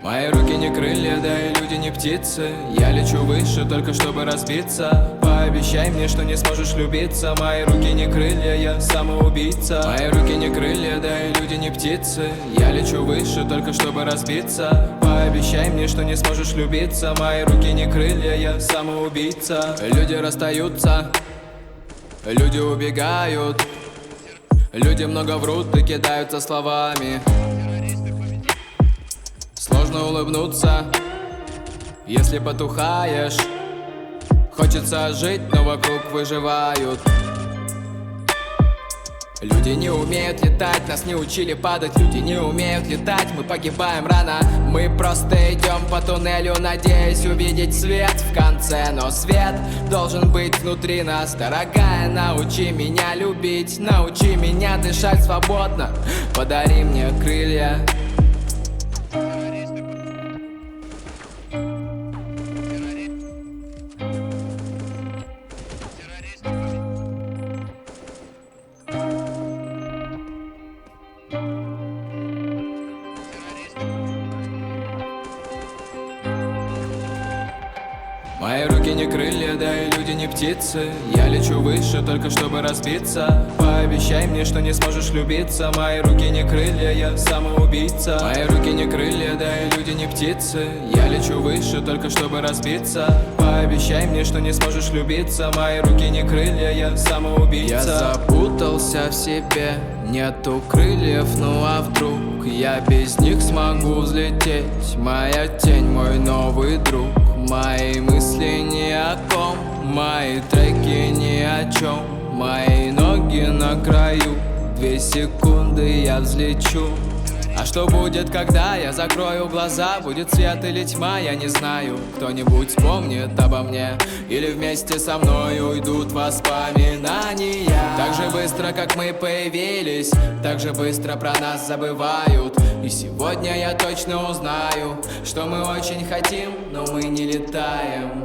Мои руки не крылья, да и люди не птицы. Я лечу выше, только чтобы разбиться. Пообещай мне, что не сможешь любиться. Мои руки не крылья, я самоубийца. Мои руки не крылья, да и люди не птицы. Я лечу выше, только чтобы разбиться. Пообещай мне, что не сможешь любиться. Мои руки не крылья, я самоубийца. Люди расстаются, люди убегают, люди много врут и кидаются словами. Сложно улыбнуться, если потухаешь. Хочется жить, но вокруг выживают. Люди не умеют летать, нас не учили падать. Люди не умеют летать, мы погибаем рано. Мы просто идем по туннелю, надеясь увидеть свет в конце. Но свет должен быть внутри нас. Дорогая, научи меня любить, научи меня дышать свободно. Подари мне крылья. Мои руки не крылья, да и люди не птицы. Я лечу выше, только чтобы разбиться. Пообещай мне, что не сможешь любиться. Мои руки не крылья, я самоубийца. Мои руки не крылья, да и люди не птицы. Я лечу выше, только чтобы разбиться. Пообещай мне, что не сможешь любиться. Мои руки не крылья, я самоубийца. Я запутался в себе, нету крыльев, ну а вдруг я без них смогу взлететь? Моя тень, мой новый друг. Мои мысли ни о ком, мои треки ни о чем. Мои ноги на краю, 2 секунды я взлечу. А что будет, когда я закрою глаза? Будет свет или тьма, я не знаю. Кто-нибудь вспомнит обо мне, или вместе со мной уйдут воспоминания. Так же быстро, как мы появились, так же быстро про нас забывают. И сегодня я точно узнаю, что мы очень хотим, но мы не летаем.